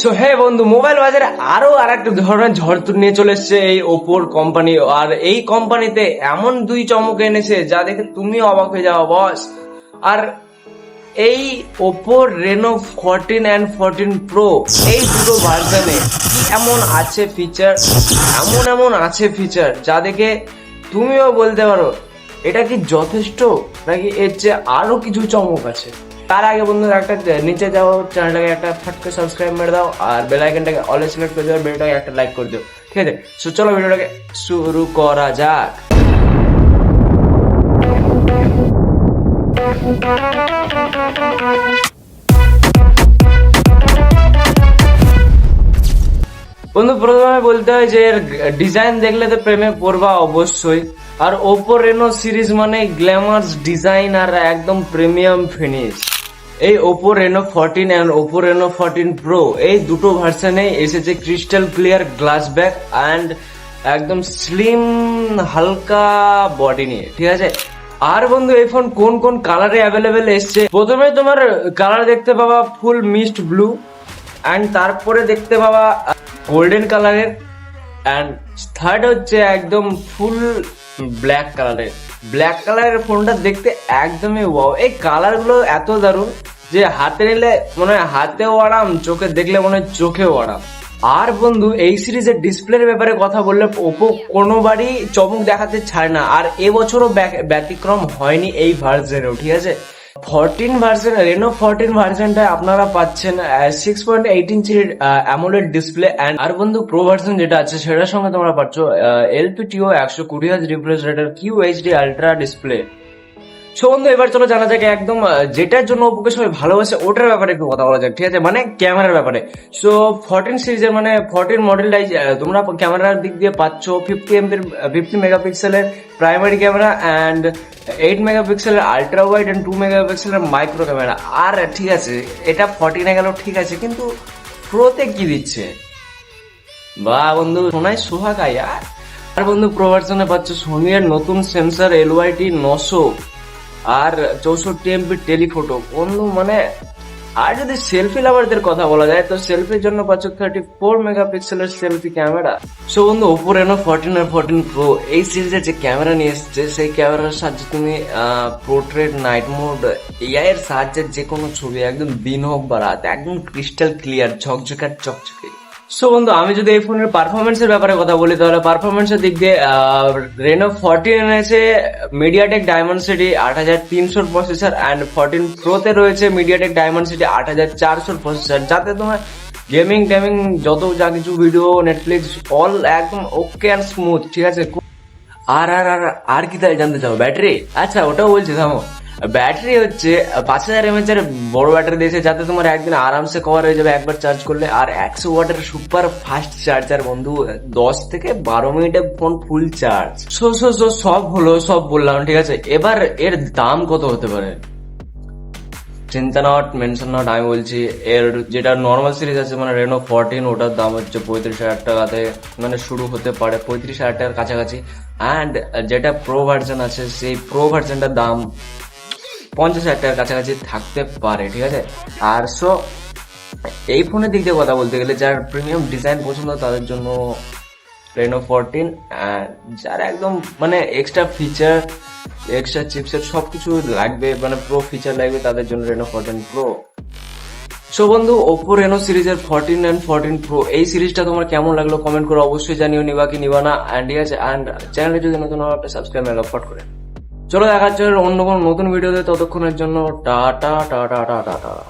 So হ্যাঁ বন্ধু, mobile বাজারে আরো আর একটা ধরনের ঝড় নিয়ে চলে এসছে এই ওপোর কোম্পানি। আর এই কোম্পানিতে এমন দুই চমক এনেছে যা দেখে তুমি অবাক হয়ে যাও বস। আর এই ওপো রেনো 14 অ্যান্ড 14 প্রো এই দুটো ভার্সনে কি এমন আছে ফিচার, এমন আছে ফিচার যা দেখে তুমিও বলতে পারো এটা কি যথেষ্ট, নাকি এর চেয়ে আরো কিছু চমক আছে। তার আগে বন্ধুরা একটা নিচে যাও, চ্যানেলটাকে একটা ফটকে সাবস্ক্রাইব মেরে দাও আর বেল আইকনটাকে অল সিলেক্ট করে দাও, ভিডিওটাকে একটা লাইক করে দিও, ঠিক আছে? সো চলো ভিডিওটাকে শুরু করা যাক। বন্ধু প্রথমে বলতে হয় যে এর ডিজাইন দেখলে তো প্রেমে পড়বা অবশ্যই। আর ওপো রেনো সিরিজ মানে গ্ল্যামার্স ডিজাইন আর একদম প্রিমিয়াম ফিনিশ। এই Oppo Reno 14 and Oppo Reno 14 pro এই দুটো ভার্সনে এসেছে crystal clear glass back and একদম স্লিম হালকা বডি নিয়ে, ঠিক আছে? আর বন্ধু এই ফোন কোন কোন কালারে অ্যাভেলেবেল এসছে, প্রথমে তোমার কালার দেখতে পাবা ফুল মিস্ট ব্লু, অ্যান্ড তারপরে দেখতে পাবা গোল্ডেন কালারের, অ্যান্ড থার্ড হচ্ছে একদম ফুল ব্ল্যাক কালারের। ব্ল্যাক কালারের ফোনটা দেখতে একদমই ওয়াও। এই কালার গুলো এত দারুণ যে হাতে নিলে মনে হয় হাতেও আরাম, চোখে দেখলে মনে হয় চোখেও আরাম। আর বন্ধু এই সিরিজের ডিসপ্লের ব্যাপারে কথা বললে ওপো কোনোবারই চমক দেখাতে ছাড়ে না, আর এবছরও ব্যতিক্রম হয়নি এই ভার্সনেও, ঠিক আছে? 14 ভার্সন রেনো 14 ভার্সনটা আপনারা পাচ্ছেন 6.8 ইঞ্চির অ্যামোলেড ডিসপ্লে, আর বন্ধু প্রো ভার্সন যেটা আছে সেটার সঙ্গে তোমরা পাচ্ছ এলপিটিও 120 হার্জ রিফ্রেশ রেটের কিউএইচডি আলট্রা ডিসপ্লে। সো বন্ধু এবার চলো জানা যাক একদম যেটার জন্য ওপোকে সবাই ভালোবাসে ওটার ব্যাপারে একটু কথা বলা যাক, ঠিক আছে? মানে ক্যামেরার ব্যাপারে। সো 14 সিরিজের মানে 14 মডেলটাই তোমরা ক্যামেরার দিক দিয়ে পাচ্ছ 50 মেগাপিক্সেলের প্রাইমারি ক্যামেরা অ্যান্ড 8 মেগাপিক্সেলের আলট্রা ওয়াইড অ্যান্ড 2 মেগাপিক্সেলের মাইক্রো ক্যামেরা। আর ঠিক আছে, এটা 14 গেল, ঠিক আছে, কিন্তু প্রোতে কি দিচ্ছে? বা বন্ধু শোনায় সোহাগাই। আর বন্ধু প্রো ভার্সনে পাচ্ছ সোনি এর নতুন সেন্সার LYT 900 আর 64 এমপি টেলিফোটো। বন্ধু মানে আর যদি সেলফি লাভারদের কথা বলা যায় তো সেলফির জন্য পাচ্ছ 34 মেগাপিক্সেলের সেলফি ক্যামেরা। সো বন্ধু ওপো রেনো 14 আর 14 প্রো এই সিরিজের যে ক্যামেরা নিয়ে এসছে সেই ক্যামেরার সাহায্যে তুমি পোর্ট্রেট, নাইট মোড, এআই এর সাহায্যে যে কোনো ছবি একদম দিন হোক বা রাত একদম ক্রিস্টাল ক্লিয়ার ঝকঝকার চকচকে। সো বন্ধু আমি যদি এই ফোনের পারফরমেন্সের ব্যাপারে কথা বলি তাহলে পারফরমেন্সের দিক দিয়ে রেনো 14 এনেছে মিডিয়াটেক ডায়মন্ডসিটি 8300 প্রসেসর অ্যান্ড 14 প্রোতে রয়েছে মিডিয়াটেক ডায়মন্ডসিটি 8400 প্রসেসর, যাতে তোমার গেমিং টেমিং যত যা কিছু ভিডিও, নেটফ্লিক্স অল একদম ওকে অ্যান্ড স্মুথ, ঠিক আছে? আর আর আর আর কি তাই জানতে চাও? ব্যাটারি, আচ্ছা ওটাও বলছি, থামো। ব্যাটারি হচ্ছে 5000 mAh এর বড় ব্যাটারি দিয়েছে, যাতে তোমার একদিন আরামসে কভার হয়ে যাবে একবার চার্জ করলে। আর 100 ওয়াটের সুপার ফাস্ট চার্জার বন্ধু, 10 থেকে 12 মিনিটে ফোন ফুল চার্জ। সব হলো, সব বললাম, ঠিক আছে? এবার এর দাম কত হতে পারে? চিন্তা নট, মেনশন নট, আমি বলছি এর যেটা নর্মাল সিরিজ আছে মানে রেনো 14 ওটার দাম হচ্ছে 35,000 টাকাতে মানে শুরু হতে পারে, 35,000 টাকার কাছাকাছি। অ্যান্ড যেটা প্রো ভার্সন আছে সেই প্রো ভার্সনটার দাম 50,000 টাকার কাছাকাছি থাকতে পারে, ঠিক আছে? আর সো এই ফোনের দিক দিয়ে কথা বলতে গেলে যার প্রিমিয়াম ডিজাইন পছন্দ তাদের জন্য রেনো 14, যারা একদম মানে এক্সট্রা ফিচার, এক্সট্রা চিপসেট সবকিছু লাগবে, মানে প্রো ফিচার লাগবে, তাদের জন্য রেনো 14 প্রো। সো বন্ধু ওপো রেনো সিরিজের 14 অ্যান্ড 14 প্রো এই সিরিজটা তোমার কেমন লাগলো কমেন্ট করে অবশ্যই জানিও, নিবা কি নিবা না। অ্যান্ড ঠিক আছে, অ্যান্ড চ্যানেলে যদি নতুন হয় একটা সাবস্ক্রাইব ফট করে। চলো দেখা হচ্ছে অন্য কোনো নতুন ভিডিওতে, ততক্ষণের জন্য টাটা টাটা টাটা টাটা।